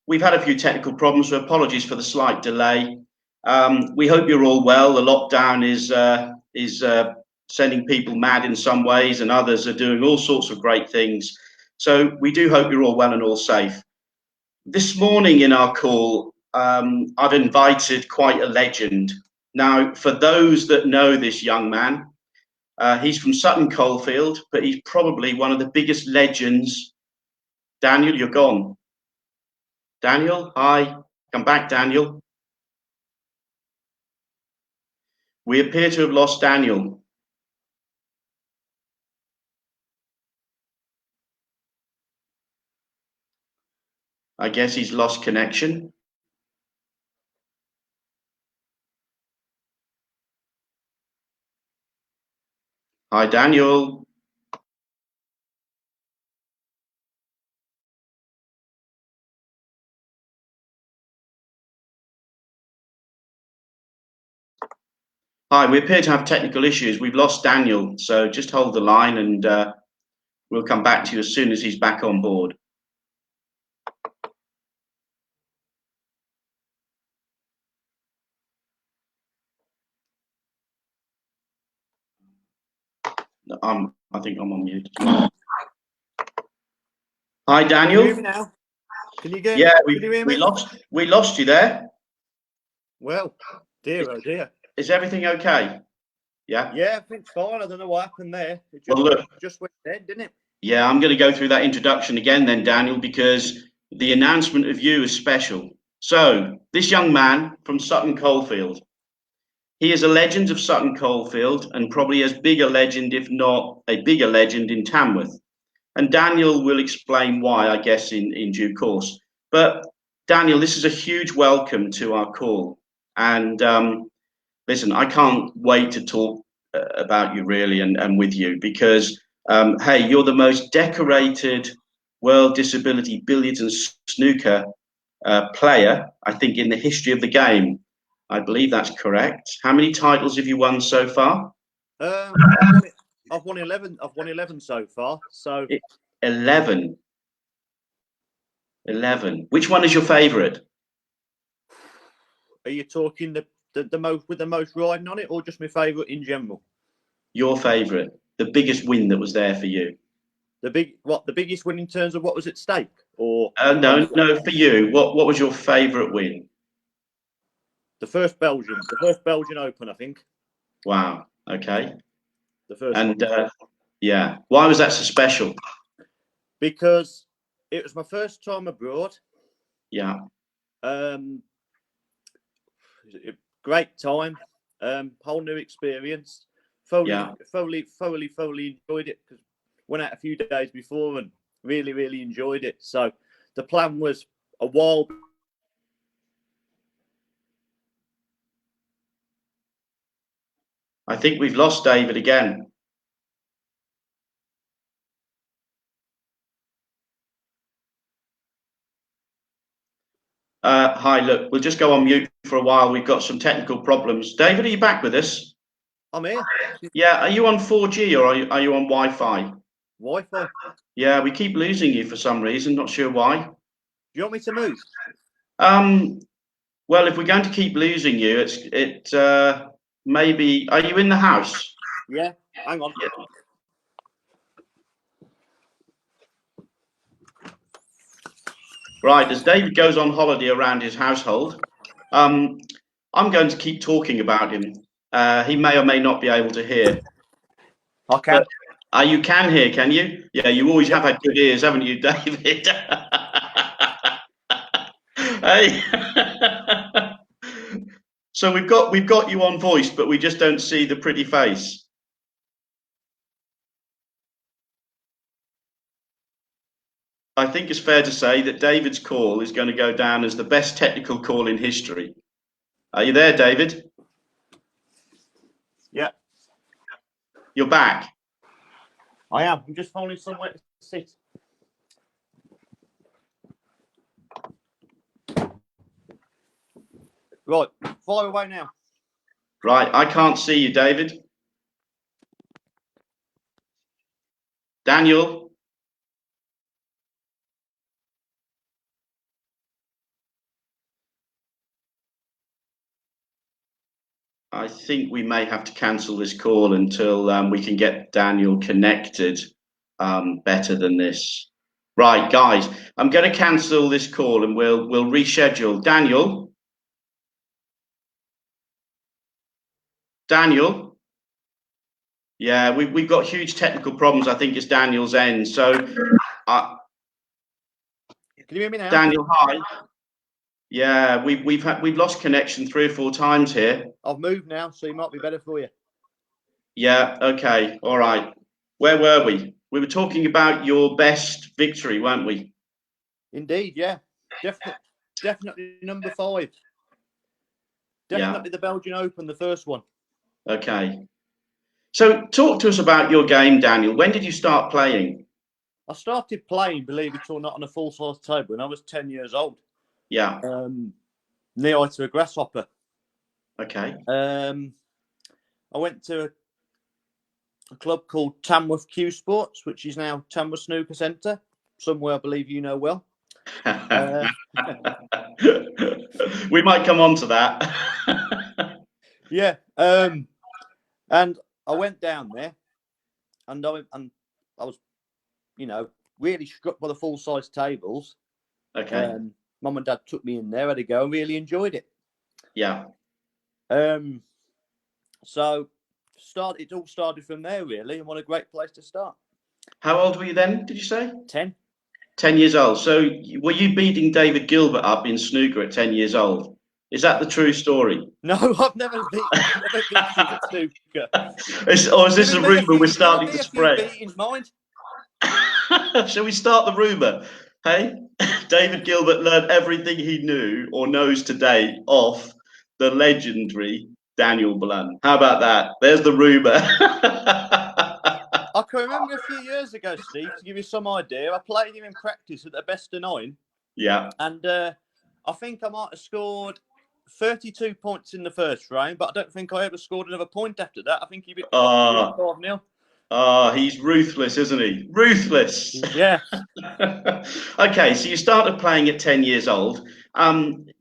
we've had a few technical problems, so apologies for the slight delay. We hope you're all well. The lockdown is sending people mad in some ways, and others are doing all sorts of great things. So we do hope you're all well and all safe. This morning in our call, I've invited quite a legend. Now, for those that know this young man, he's from Sutton Coldfield, but he's probably one of the biggest legends. Daniel, you're gone. Daniel, hi. Come back, Daniel. We appear to have lost Daniel. I guess he's lost connection. Hi, Daniel. Hi, we appear to have technical issues. We've lost Daniel, so just hold the line and we'll come back to you as soon as he's back on board. I think I'm on mute. Hi, Daniel. Can you hear me now? Can you get? Yeah, we lost you there. Well, dear, oh dear. Is everything okay? Yeah. Yeah, I think it's fine. I don't know what happened there. It just went dead, didn't it? Yeah, I'm going to go through that introduction again then, Daniel, because the announcement of you is special. So, this young man from Sutton Coldfield, he is a legend of Sutton Coldfield and probably as big a legend, if not a bigger legend, in Tamworth. And Daniel will explain why, I guess, in due course. But Daniel, this is a huge welcome to our call. And listen, I can't wait to talk about you really and with you because, hey, you're the most decorated World Disability Billiards and Snooker player, I think, in the history of the game. I believe that's correct. How many titles have you won so far? I've won 11. I've won 11 so far. So 11. 11. Which one is your favourite? Are you talking the most with the most riding on it, or just my favourite in general? Your favourite, the biggest win that was there for you. The biggest win in terms of what was at stake, or no, for you. What was your favourite win? The first Belgian Open, I think. Wow. Okay. The first and yeah, why was that so special? Because it was my first time abroad. Yeah. Great time. Whole new experience. Thoroughly enjoyed it because went out a few days before and really enjoyed it. So the plan was a while. I think we've lost David again. Hi, look, we'll just go on mute for a while. We've got some technical problems. David, are you back with us? I'm here. Yeah, are you on 4G or are you on Wi-Fi? Wi-Fi. Yeah, we keep losing you for some reason. Not sure why. Do you want me to move? Well, if we're going to keep losing you, maybe. Are you in the house? Yeah. Hang on. Yeah. Right, as David goes on holiday around his household, I'm going to keep talking about him. He may or may not be able to hear. I can. You can hear, can you? Yeah, you always have had good ears, haven't you, David? Hey. So we've got you on voice, but we just don't see the pretty face. I think it's fair to say that David's call is going to go down as the best technical call in history. Are you there, David? Yeah. You're back. I am. I'm just finding somewhere to sit. Right. Fire away now. Right. I can't see you, David. Daniel? I think we may have to cancel this call until we can get Daniel connected better than this. Right, guys, I'm going to cancel this call and we'll reschedule. Daniel? Yeah, we've got huge technical problems. I think it's Daniel's end. So, can you hear me now? Daniel, hi. Yeah, we've lost connection 3 or 4 times here. I've moved now, so it might be better for you. Yeah. Okay. All right. Where were we? We were talking about your best victory, weren't we? Indeed. Yeah. Definitely number 5. Definitely the Belgian Open, the first one. Okay. So talk to us about your game, Daniel. When did you start playing? I started playing, believe it or not, on a full-size table when I was 10 years old. Yeah. Knee-high to a grasshopper. Okay. I went to a club called Tamworth Q Sports, which is now Tamworth Snooker Centre, somewhere I believe you know well. We might come on to that. Yeah. And I went down there, and I was, really struck by the full-size tables. Okay. Mum and Dad took me in there, had a go, and really enjoyed it. Yeah. So it all started from there, really, and what a great place to start. How old were you then, did you say? 10. 10 years old. So were you beating David Gilbert up in snooker at 10 years old? Is that the true story? No, I've never beaten you at snooker. Or is this a rumour we're starting to spread? Beatings, mind. Shall we start the rumour? Hey, David Gilbert learned everything he knew or knows today off the legendary Daniel Blunn. How about that? There's the rumour. I can remember a few years ago, Steve, to give you some idea, I played him in practice at the best of 9. Yeah. And I think I might have scored 32 points in the first round, but I don't think I ever scored another point after that. I think he beat 5-0. He's ruthless, isn't he? Ruthless. Yeah. Okay, so you started playing at 10 years old.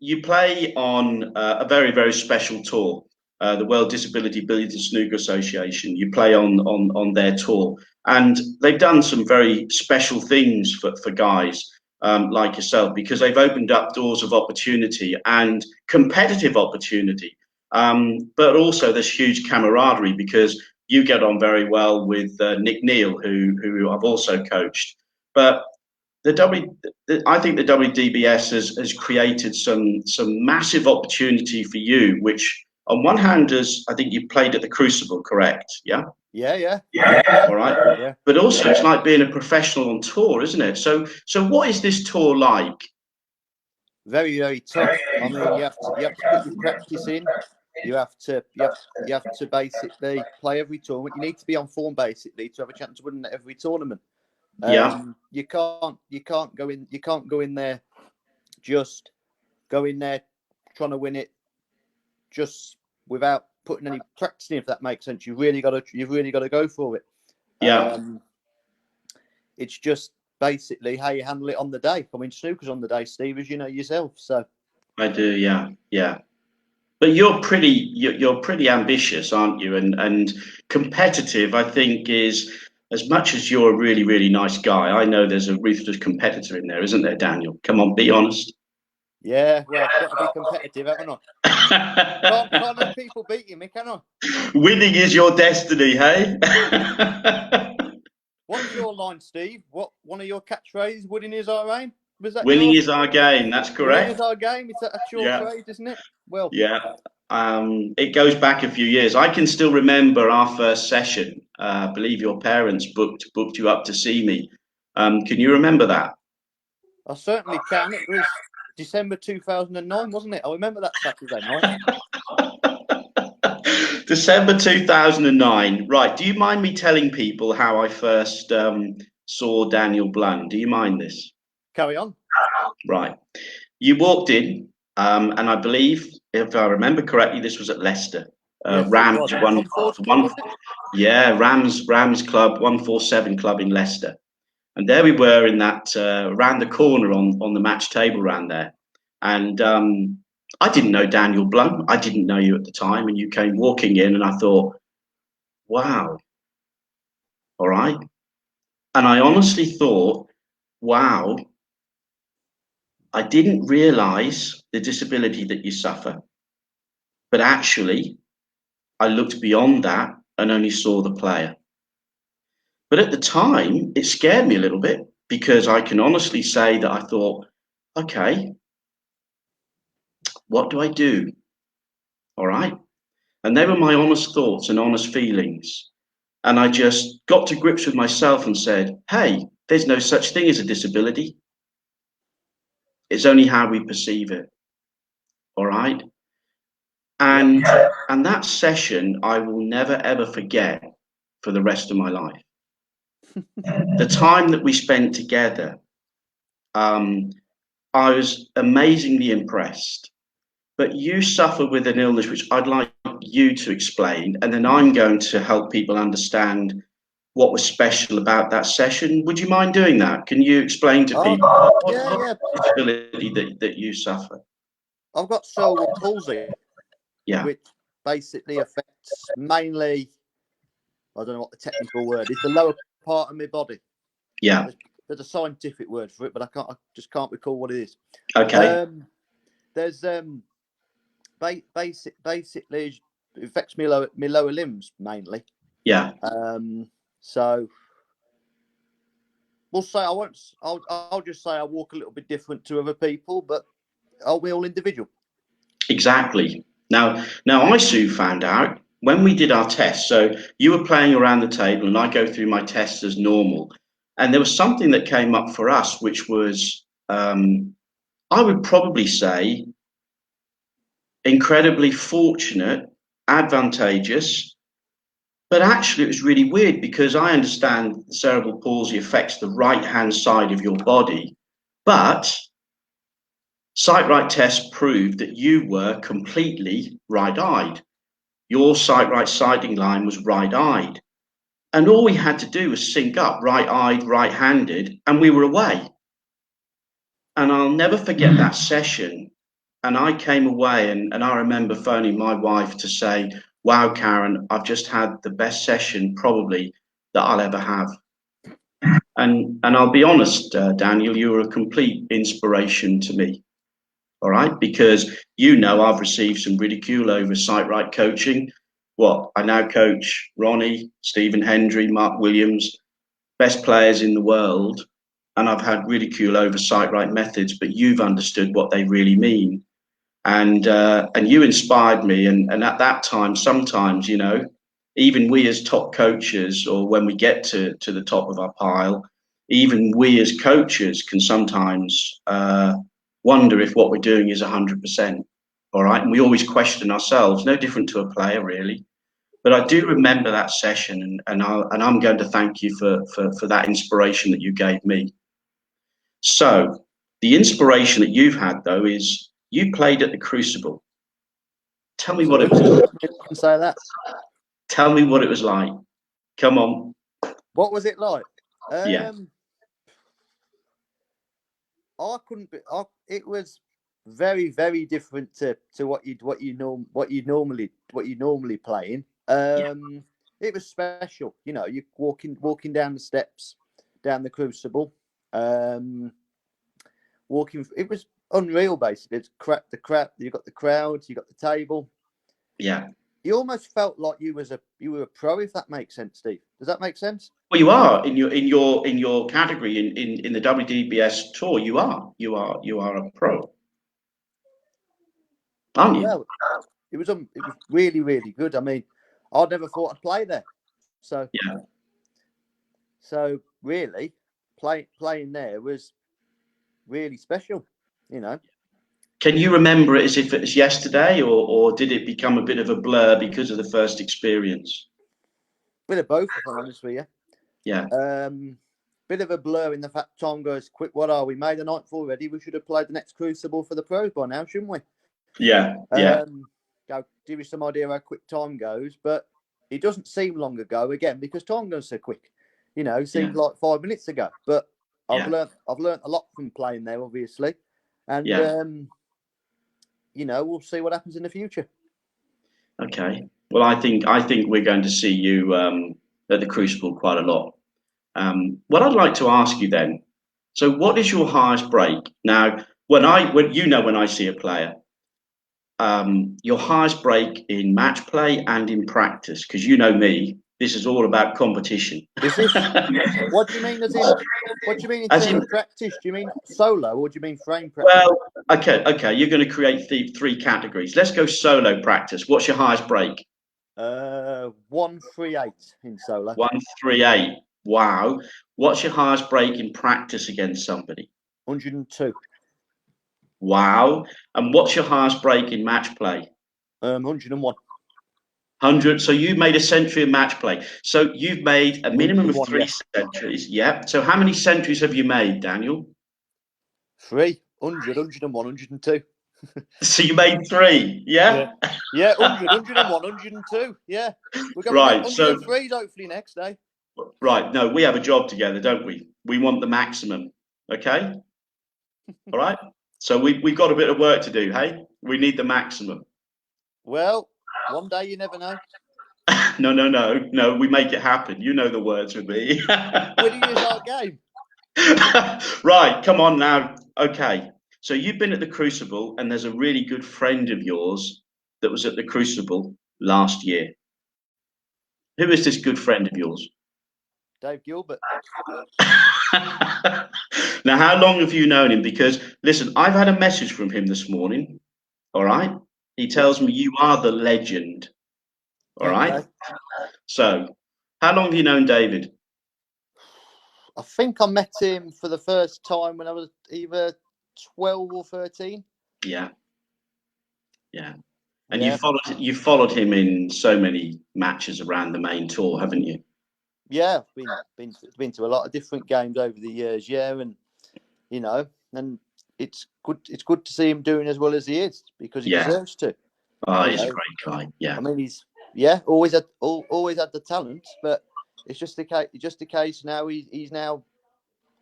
You play on a very, very special tour, the World Disability Billiards and Snooker Association. You play on their tour, and they've done some very special things for guys like yourself, because they've opened up doors of opportunity and competitive opportunity. But also there's huge camaraderie because you get on very well with Nick Neal, who I've also coached. But I think the WDBS has created some massive opportunity for you, which on one hand is, I think you played at the Crucible, correct? Yeah? Yeah. All right. Yeah. But also it's like being a professional on tour, isn't it? So what is this tour like? Very, very tough. I mean, you have to put your practice in. You have to basically play every tournament. You need to be on form basically to have a chance to win every tournament. You can't go in there just go in there trying to win it just without putting any practice in, if that makes sense. You've really got to go for it. Yeah. It's just basically how you handle it on the day. I mean, snooker's on the day, Steve, as you know yourself. So I do, yeah. But you're pretty ambitious, aren't you? And competitive, I think, is, as much as you're a really, really nice guy, I know there's a ruthless competitor in there, isn't there, Daniel? Come on, be honest. Yeah, well, I've got to be competitive, haven't I? Can't let people beat you, can I? Winning is your destiny, hey? What's your line, Steve? What one of your catchphrases? Winning is our aim. Was that winning is our game? That's correct. Winning is our game. That's your phrase, isn't it? Well, yeah. It goes back a few years. I can still remember our first session. I believe your parents booked you up to see me. Can you remember that? I certainly can. It was December 2009, wasn't it? I remember that Saturday night. December 2009. Right. Do you mind me telling people how I first saw Daniel Blunn? Do you mind this? Carry on. Right. You walked in, and I believe, if I remember correctly, this was at Leicester. Yes, Rams Rams Club 147 Club in Leicester. And there we were in that around the corner on the match table round there. And I didn't know Daniel Blunn. I didn't know you at the time, and you came walking in, and I thought, wow, all right. And I honestly thought, wow, I didn't realize the disability that you suffer. But actually, I looked beyond that and only saw the player. But at the time, it scared me a little bit, because I can honestly say that I thought, okay, what do I do? All right. And they were my honest thoughts and honest feelings. And I just got to grips with myself and said, hey, there's no such thing as a disability. It's only how we perceive it. All right. And that session I will never ever forget for the rest of my life. The time that we spent together, I was amazingly impressed. But you suffer with an illness which I'd like you to explain, and then I'm going to help people understand what was special about that session. Would you mind doing that? Can you explain to people what disability that you suffer? I've got cerebral palsy, which basically affects mainly, I don't know what the technical word is, the lower part of my body. Yeah. There's a scientific word for it, but I just can't recall what it is. Okay. There's basically it affects me lower limbs mainly. Yeah. So we'll say I'll just say I walk a little bit different to other people, but are we all individual? Exactly. Now I soon found out when we did our tests. So you were playing around the table, and I go through my tests as normal. And there was something that came up for us, which was, I would probably say, incredibly fortunate, advantageous. But actually, it was really weird, because I understand cerebral palsy affects the right-hand side of your body, but SightRight tests proved that you were completely right-eyed. Your SightRight sighting line was right-eyed. And all we had to do was sync up right-eyed, right-handed, and we were away. And I'll never forget that session. And I came away, and I remember phoning my wife to say, wow, Karen, I've just had the best session probably that I'll ever have. And I'll be honest, Daniel, you were a complete inspiration to me. All right, because I've received some ridicule over SightRight coaching. I now coach Ronnie, Stephen Hendry, Mark Williams, best players in the world, and I've had ridicule over SightRight methods, but you've understood what they really mean. And you inspired me. And at that time, sometimes, even we as top coaches, or when we get to the top of our pile, even we as coaches can sometimes wonder if what we're doing is 100%. All right. And we always question ourselves, no different to a player, really. But I do remember that session, and I'm going to thank you for that inspiration that you gave me. So the inspiration that you've had, though, is you played at the Crucible. Tell me what it was like. Say that. Tell me what it was like. Come on. What was it like? Yeah. I couldn't be. It was very, very different to what you normally playing. It was special. You're walking down the steps, down the Crucible. Walking. It was unreal. Basically, it's the crowd. You got the crowds. You got the table. Yeah. You almost felt like you were a pro, if that makes sense, Steve. Does that make sense? Well, you are in your category in the WDBS tour. You are a pro, aren't you? Well, it was really, really good. I mean, I'd never thought I'd play there. So yeah. So really, playing there was really special. Can you remember it as if it was yesterday, or did it become a bit of a blur because of the first experience? Bit of both, if I'm honest with you. Yeah. Bit of a blur in the fact time goes quick. What are we? Made the ninth already. We should have played the next Crucible for the pros by now, shouldn't we? Yeah. Yeah. Go give you some idea how quick time goes, but it doesn't seem long ago again because time goes so quick. It seems like 5 minutes ago. But I've learned a lot from playing there, obviously, and we'll see what happens in the future. Okay. Well, I think we're going to see you at the Crucible quite a lot. What I'd like to ask you then. So, what is your highest break? Now, when I see a player, your highest break in match play and in practice, because you know me, this is all about competition. Is this? What do you mean? What do you mean in terms of practice? Do you mean solo, or do you mean frame practice? Well, okay. You're going to create three categories. Let's go solo practice. What's your highest break? 138 in solo. 138. Wow. What's your highest break in practice against somebody? 102. Wow. And what's your highest break in match play? 101. 100. So you've made a century in match play. So you've made a minimum of 3 centuries. Yeah. So how many centuries have you made, Daniel? 3. 100, 101, 102. So you made 3, yeah? Yeah, 100, 101, 102. Yeah. We're going right. to 103 hopefully next day. Right. No, we have a job together, don't we? We want the maximum. Okay. All right. So we've got a bit of work to do, hey? We need the maximum. Well, one day you never know. No. We make it happen. You know the words with me. Winning is our game. Right. Come on now. Okay. So you've been at the Crucible, and there's a really good friend of yours that was at the Crucible last year. Who is this good friend of yours? Dave Gilbert. Now, how long have you known him? Because, listen, I've had a message from him this morning. All right. He tells me you are the legend. All right. So, how long have you known David? I think I met him for the first time when I was either 12 or 13. Yeah. And you followed him in so many matches around the main tour, haven't you? Yeah, I've been to a lot of different games over the years. Yeah, and and it's good to see him doing as well as he is, because he deserves to. Oh, he's a great guy. Yeah. I mean, he's always had the talent, but it's just a case now. He's now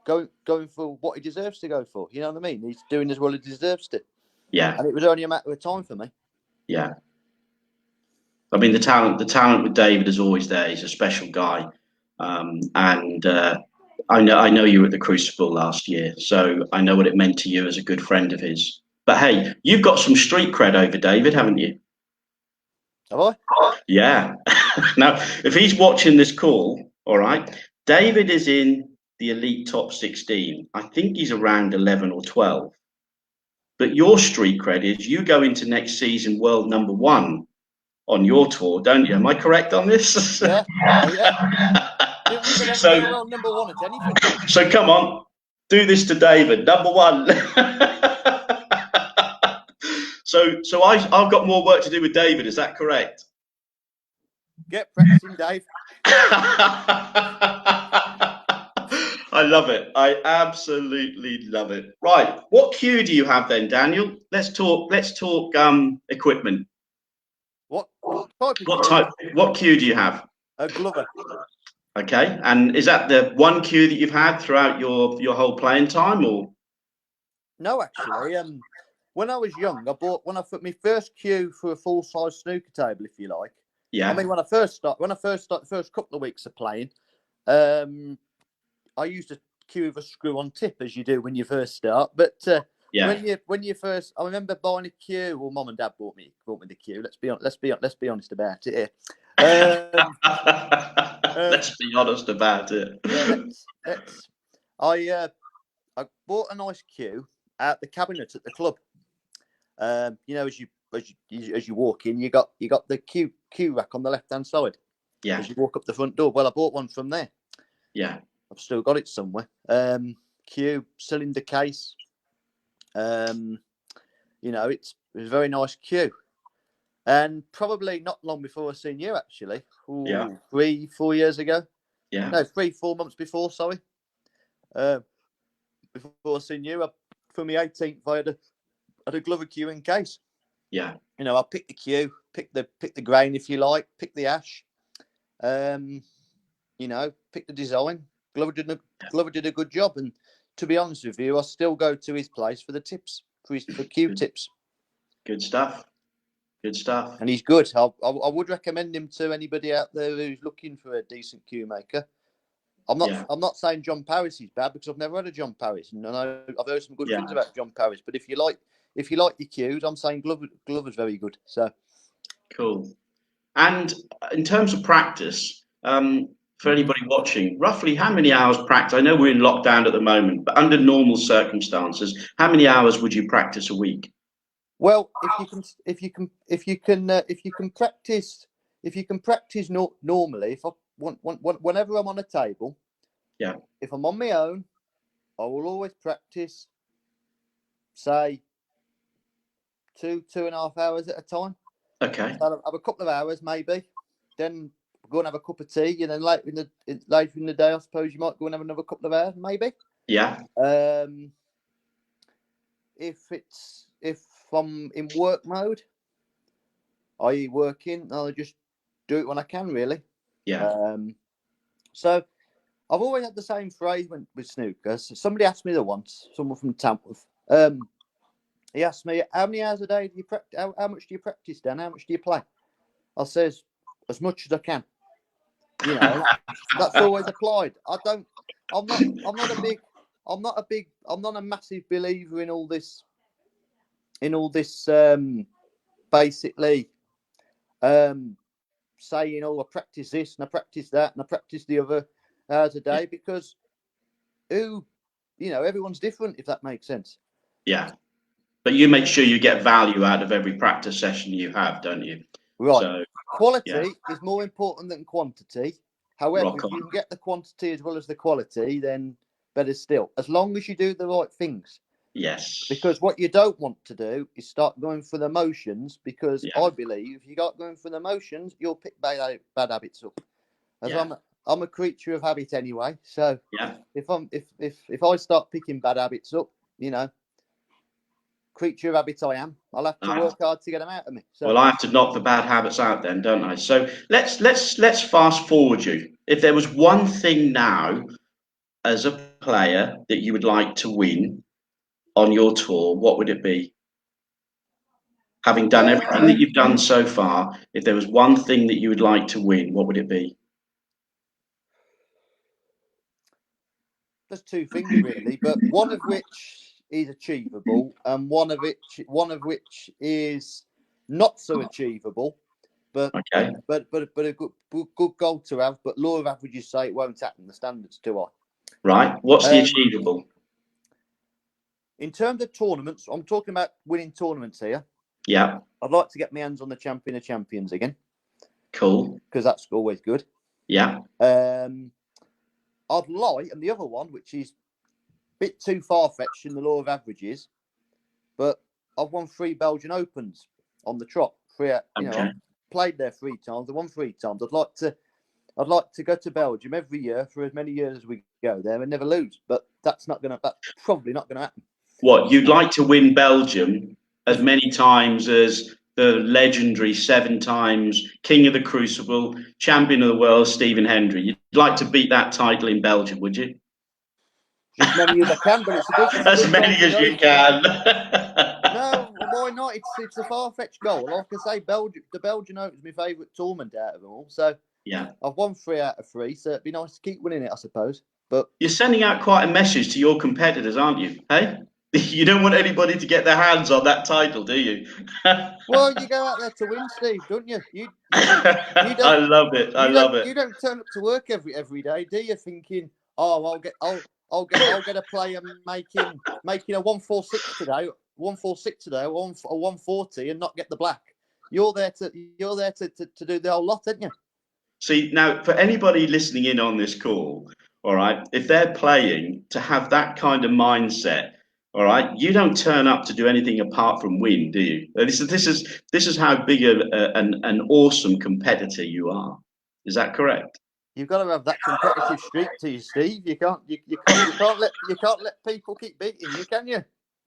going for what he deserves to go for. You know what I mean? He's doing as well as he deserves to. Yeah. And it was only a matter of time for me. Yeah. I mean, the talent with David is always there. He's a special guy. I know you were at the Crucible last year, so I know what it meant to you as a good friend of his. But hey, you've got some street cred over David, haven't you? Have I? Yeah. Now, if he's watching this call, all right, David is in the elite top 16. I think he's around 11 or 12. But your street cred is you go into next season world number 1 on your tour, don't you? Am I correct on this? Yeah. So number 1 at anything. So come on, do this to David, number 1. So I've got more work to do with David. Is that correct? Get practicing, Dave. I love it. I absolutely love it. Right, what cue do you have then, Daniel? Let's talk equipment. What type? What cue do you have? A Glover. Okay, and is that the one cue that you've had throughout your whole playing time, or? No, actually, when I was young, I bought my first cue for a full-size snooker table, if you like. Yeah. I mean, when I first started, the first couple of weeks of playing, I used a cue with a screw-on tip, as you do when you first start. But when you first, I remember buying a cue. Well, Mum and Dad bought me the cue. Let's be honest about it here. Let's be honest about it. Yeah, I bought a nice cue at the cabinet at the club. As you walk in, you got the cue rack on the left hand side. Yeah. As you walk up the front door. Well, I bought one from there. Yeah. I've still got it somewhere. Cue, cylinder case. It was a very nice cue. And probably not long before I seen you, actually. 3-4 years ago. Yeah. No, 3-4 months before, sorry. Before I seen you, for my 18th, I had a Glover cue in case. Yeah. I picked the cue, pick the grain, if you like, pick the ash. Pick the design. Glover did a good job. And to be honest with you, I still go to his place for the tips, for cue tips. Good stuff. Good stuff. And he's good. I would recommend him to anybody out there who's looking for a decent cue maker. I'm not saying John Paris is bad, because I've never had a John Paris, and I've heard some good things about John Paris. But if you like your cues, I'm saying Glover's very good. So cool. And in terms of practice, for anybody watching, roughly how many hours practice? I know we're in lockdown at the moment, but under normal circumstances, how many hours would you practice a week? Well, if you can practice normally, whenever I'm on a table, if I'm on my own, I will always practice, say, 2.5 hours at a time. Okay. So I'll have a couple of hours maybe, then go and have a cup of tea, and then later in the day, I suppose you might go and have another couple of hours maybe. Yeah. If I'm in work mode, i.e. working, I'll just do it when I can, really. Yeah. So I've always had the same phrase with snooker. So somebody asked me once, someone from Tamworth. He asked me, how many hours a day do you practice? How much do you practice, Dan? How much do you play? I says, as much as I can. You know, that's always applied. I'm not a massive believer in all this. Basically, saying, oh, I practice this and I practice that and I practice the other hours a day, because everyone's different, if that makes sense. Yeah. But you make sure you get value out of every practice session you have, don't you? Right. So, quality is more important than quantity. However, Rock if on. you can get the quantity as well as the quality, then better still. As long as you do the right things. Yes. Because what you don't want to do is start going for the motions, because I believe if you start going for the motions, you'll pick bad habits up. I'm a creature of habit anyway. So if I start picking bad habits up, creature of habit I am, I'll have to work hard to get them out of me. So, well, I have to knock the bad habits out then, don't I? So let's fast forward you. If there was one thing now as a player that you would like to win on your tour, what would it be? Having done everything that you've done so far, if there was one thing that you would like to win, what would it be? There's two things really, but one of which is achievable, and one of which is not so achievable, but a good goal to have. But law of averages say it won't happen. The standard's too high. Right. What's the achievable? In terms of tournaments, I'm talking about winning tournaments here. Yeah. I'd like to get my hands on the Champion of Champions again. Cool. Because that's always good. Yeah. I'd like, and the other one, which is a bit too far-fetched in the law of averages, but I've won 3 Belgian Opens on the trot. I've played there 3 times. I won 3 times. I'd like to go to Belgium every year for as many years as we go there and never lose. But that's probably not gonna happen. What, you'd like to win Belgium as many times as the legendary 7 times King of the Crucible, Champion of the World, Stephen Hendry? You'd like to beat that title in Belgium, would you? As many as I can, but it's a good as many as you can. No, why not? It's a far-fetched goal. Like I say, the Belgian Open is my favourite tournament out of them all. So I've won 3 out of 3, so it'd be nice to keep winning it, I suppose. But you're sending out quite a message to your competitors, aren't you? Hey, you don't want anybody to get their hands on that title, do you? Well, you go out there to win, Steve, don't you? You don't, I love it. I love it. You don't turn up to work every day, do you? Thinking, oh, I'll get a player making a 146 today, 146 today, or 140, and not get the black. You're there to do the whole lot, aren't you? See, now for anybody listening in on this call, all right, if they're playing, to have that kind of mindset, all right, you don't turn up to do anything apart from win, do you? This is how big an awesome competitor you are. Is that correct? You've got to have that competitive streak to you, Steve. You can't let people keep beating you, can you?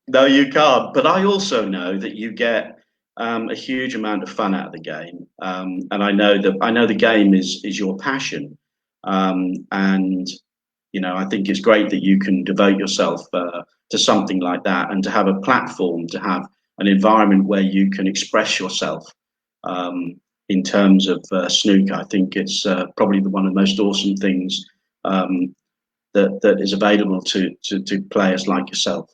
No, you can't. But I also know that you get a huge amount of fun out of the game, and I know the game is your passion, and I think it's great that you can devote yourself to something like that, and to have a platform, to have an environment where you can express yourself in terms of snooker. I think it's probably one of the most awesome things that is available to players like yourself.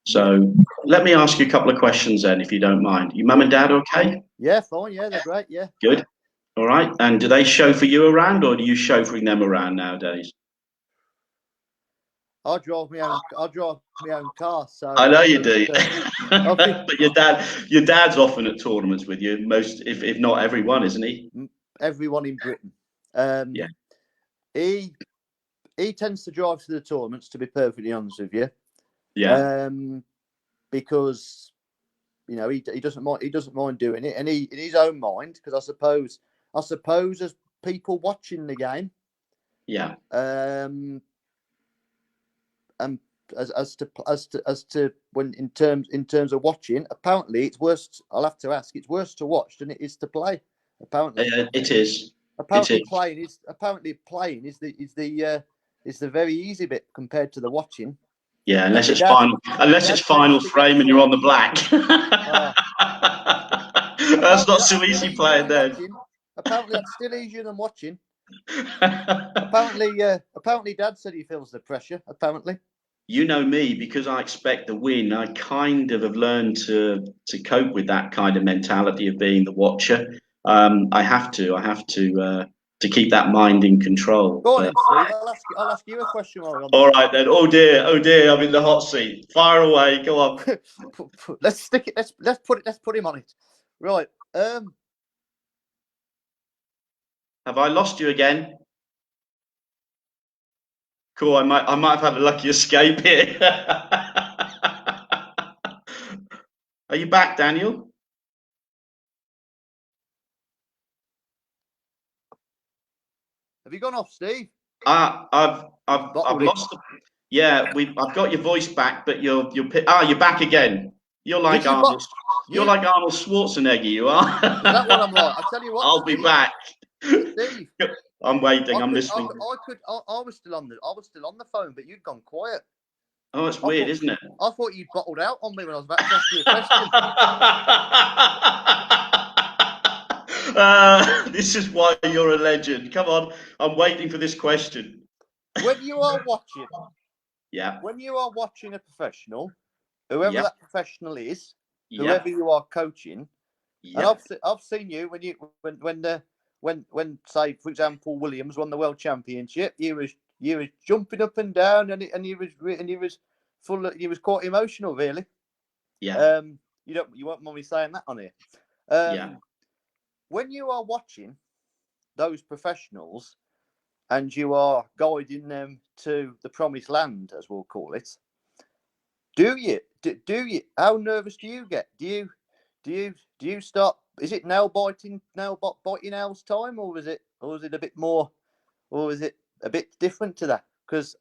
So let me ask you a couple of questions then, if you don't mind. Your mum and dad okay? Yeah, fine. Yeah, they're great. Yeah. Good. All right. And do they chauffeur you around, or do you chauffeuring them around nowadays? I drive my own car. So I know you do. But your dad's often at tournaments with you, most, if not everyone, isn't he? Everyone in Britain. Yeah. He tends to drive to the tournaments, to be perfectly honest with you. Yeah. Because he doesn't mind doing it, and he in his own mind, because I suppose as people watching the game, yeah, and as to when in terms of watching, apparently it's worse. I'll have to ask. It's worse to watch than it is to play. Apparently, it is. Apparently, playing is the very easy bit compared to the watching. Yeah, unless it's final frame and you're on the black. That's not so easy playing then. Apparently, that's still easier than watching. Apparently, Dad said he feels the pressure. Apparently, you know me, because I expect the win. I kind of have learned to cope with that kind of mentality of being the watcher. I have to keep that mind in control. Go on, then, Steve. I'll ask you a question. All right then. Oh dear, I'm in the hot seat. Fire away. Go on. Let's stick it. Let's put him on it. Right. Have I lost you again? Cool. I might have had a lucky escape here. Are you back, Daniel? Have you gone off, Steve? I've lost. I've got your voice back, but you're back again. You're like Arnold. You're like Arnold Schwarzenegger. You are. Is that what I'm like? I tell you what. I'll be back. Steve. I'm waiting. I'm listening. I was still on the phone, but you'd gone quiet. Oh, it's weird, isn't it? I thought you'd bottled out on me when I was about to ask you a question. This is why you're a legend. Come on, I'm waiting for this question. When you are watching, yeah. When you are watching a professional, whoever that professional is, whoever you are coaching, and I've seen you when say, for example, Williams won the World Championship, you was jumping up and down, and he was quite emotional, really. Yeah. You won't mind me saying that on here. When you are watching those professionals and you are guiding them to the promised land, as we'll call it, do you? How nervous do you get? Do you start? Is it nail biting nails time, or is it a bit more, or is it a bit different to that? Because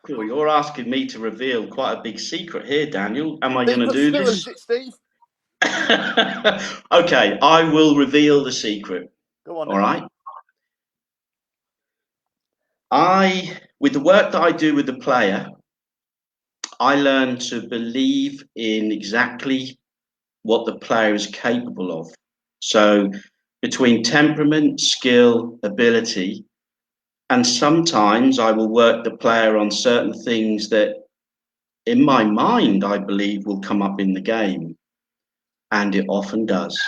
Cool, you're asking me to reveal quite a big secret here, Daniel. Am I going to do this? Is it, Steve? Okay, I will reveal the secret. Go on. All right. With the work that I do with the player, I learn to believe in exactly what the player is capable of. So between temperament, skill, ability, and sometimes I will work the player on certain things that in my mind, I believe will come up in the game. And it often does.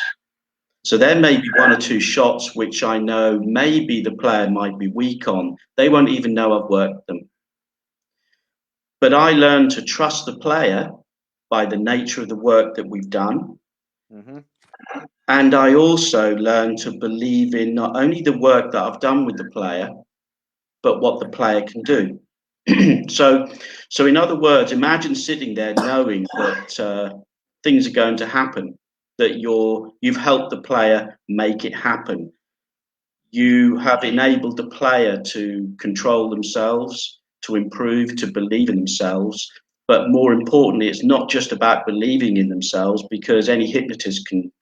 So there may be one or two shots which I know maybe the player might be weak on. They won't even know I've worked them. But I learn to trust the player by the nature of the work that we've done. Mm-hmm. And I also learn to believe in not only the work that I've done with the player, but what the player can do. So in other words, imagine sitting there knowing that things are going to happen, that you've helped the player make it happen. You have enabled the player to control themselves, to improve, to believe in themselves. But more importantly, it's not just about believing in themselves, because any hypnotist can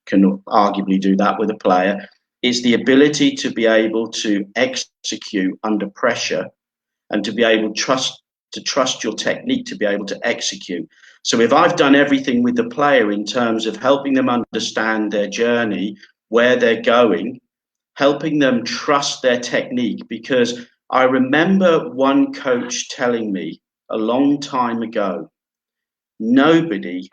arguably do that with a player. It's the ability to be able to execute under pressure and to be able to trust your technique to be able to execute. So if I've done everything with the player in terms of helping them understand their journey, where they're going, helping them trust their technique, because I remember one coach telling me a long time ago, nobody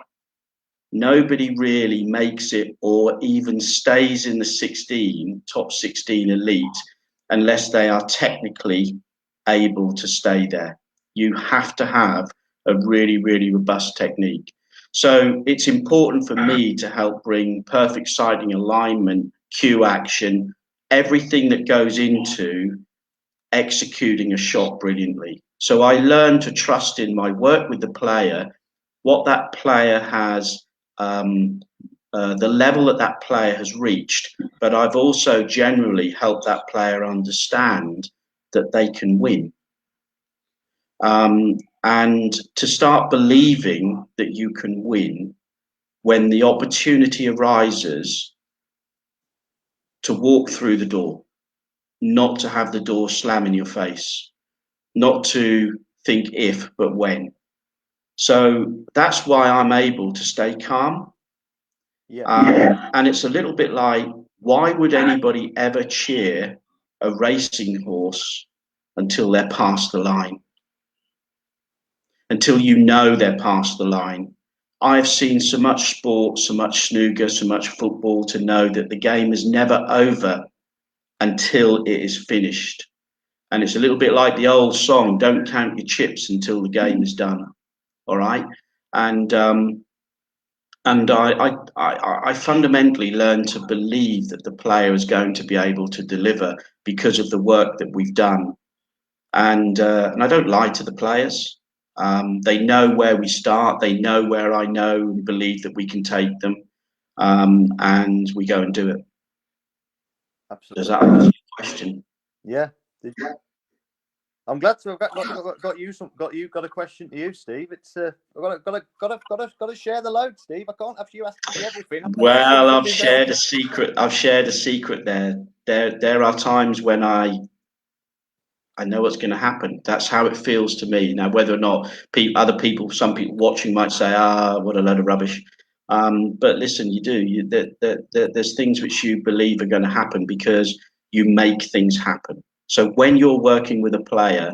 really makes it or even stays in the top 16 elite unless they are technically able to stay there. You have to have a really, really robust technique. So it's important for me to help bring perfect sighting alignment, cue action, everything that goes into executing a shot brilliantly. So I learned to trust in my work with the player, what that player has, the level that that player has reached, but I've also generally helped that player understand that they can win. And to start believing that you can win when the opportunity arises to walk through the door, not to have the door slam in your face, not to think if, but when. So that's why I'm able to stay calm. And it's a little bit like, why would anybody ever cheer a racing horse until they're past the line? Until you know they're past the line. I've seen so much sport, so much snooker, so much football to know that the game is never over until it is finished. And it's a little bit like the old song, don't count your chips until the game is done. All right. And I fundamentally learned to believe that the player is going to be able to deliver because of the work that we've done. And I don't lie to the players. They know where we start. They know where I know and believe that we can take them. And we go and do it. Absolutely. Does that answer your question? Yeah. I'm glad to have got a question to you, Steve. It's I've got to share the load, Steve. I can't have you asking me everything. Well, I've shared a secret. I've shared a secret there. There are times when I know what's going to happen. That's how it feels to me. Now, whether or not some people watching might say, what a load of rubbish. But listen, you do. There's things which you believe are going to happen because you make things happen. So when you're working with a player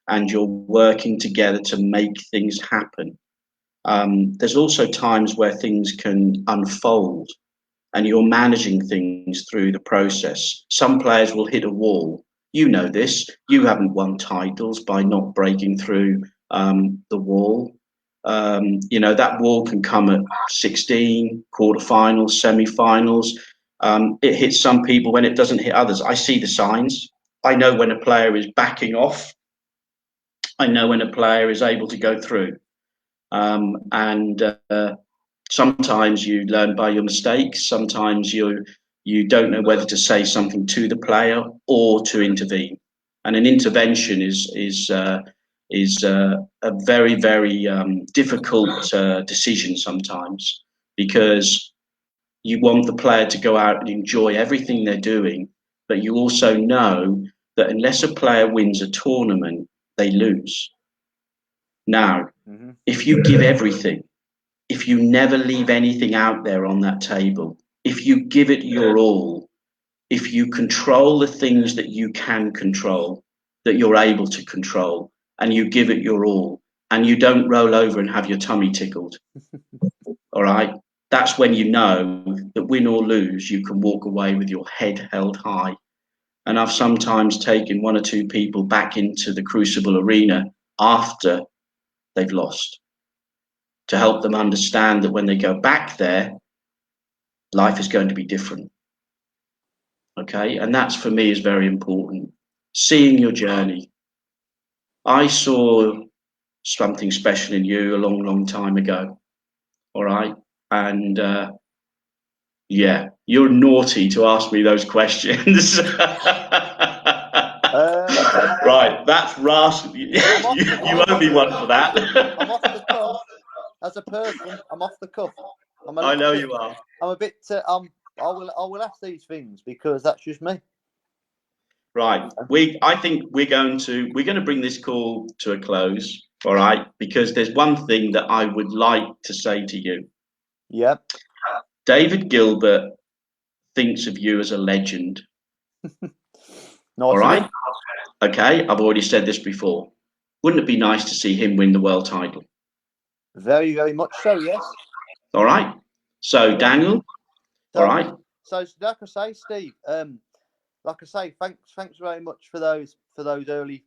and you're working together to make things happen, there's also times where things can unfold and you're managing things through the process. Some players will hit a wall. You know this. You haven't won titles by not breaking through the wall. That wall can come at 16, quarterfinals, semi-finals. It hits some people when it doesn't hit others. I see the signs. I know when a player is backing off. I know when a player is able to go through. Sometimes you learn by your mistakes. Sometimes you don't know whether to say something to the player or to intervene. And an intervention is a very, very difficult decision sometimes, because you want the player to go out and enjoy everything they're doing, but you also know that unless a player wins a tournament, they lose. Now, if you give everything, if you never leave anything out there on that table, if you give it your all, if you control the things that you can control, that you're able to control, and you give it your all, and you don't roll over and have your tummy tickled, all right, that's when you know that win or lose, you can walk away with your head held high. And I've sometimes taken one or two people back into the Crucible arena after they've lost, to help them understand that when they go back there, life is going to be different. Okay, and that's for me is very important. Seeing your journey. I saw something special in you a long, long time ago. All right, and yeah, you're naughty to ask me those questions. Right, that's rascal. You owe me one for that. I'm off the cuff. As a person, I'm off the cuff. I know you are. I'm a bit. I will ask these things because that's just me. Right. I think we're going to bring this call to a close. all right? Because there's one thing that I would like to say to you. Yeah. David Gilbert thinks of you as a legend. Nice. All right? Okay, I've already said this before. Wouldn't it be nice to see him win the world title? Very, very much so, yes. All right. So, Daniel, all right. So, like I say, Steve, like I say, thanks very much for those early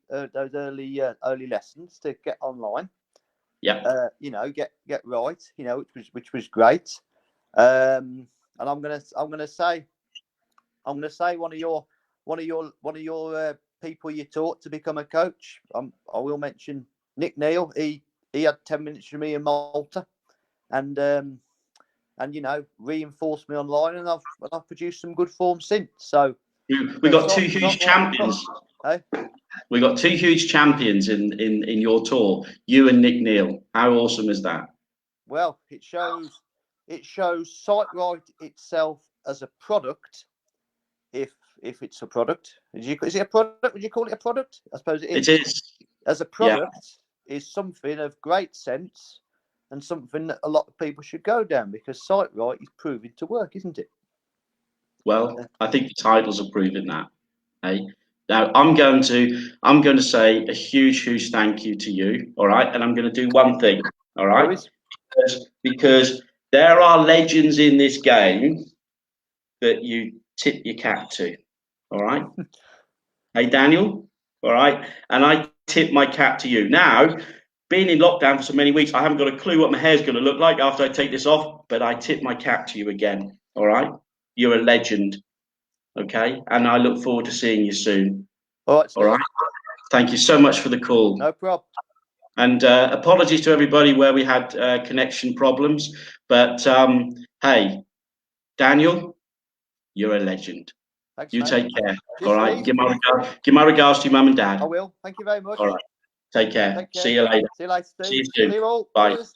lessons to get online. Yeah. You know, get right. You know, which was great. And I'm gonna say one of your people you taught to become a coach. I will mention Nick Neal. He had 10 minutes with me in Malta, and you know, reinforced me online, and I've produced some good form since. So we got two huge champions. Hey? We got two huge champions in your tour, you and Nick Neal. How awesome is that? Well, it shows SightRight itself as a product. If it's a product, is it a product? Would you call it a product? I suppose it is. It is. As a product, is something of great sense and something that a lot of people should go down, because SightRight is proving to work, isn't it? Well, I think the titles are proving that. Hey, now I'm going to say a huge thank you to you. All right, and I'm going to do one thing. All right, because there are legends in this game that you tip your cap to. All right. Hey, Daniel. All right, and I tip my cap to you. Now, being in lockdown for so many weeks, I haven't got a clue what my hair's going to look like after I take this off, but I tip my cap to you again. All right, you're a legend. Okay, and I look forward to seeing you soon. All right, Steve. All right. Thank you so much for the call. No problem. And apologies to everybody where we had connection problems. But hey, Daniel, you're a legend. Thanks, you mate. Take care. Cheers, all right. Steve. Give my regards to your mum and dad. I will. Thank you very much. All right. Take care. Take care. See you later. See you later, Steve. See you soon. See you all. Bye. Cheers.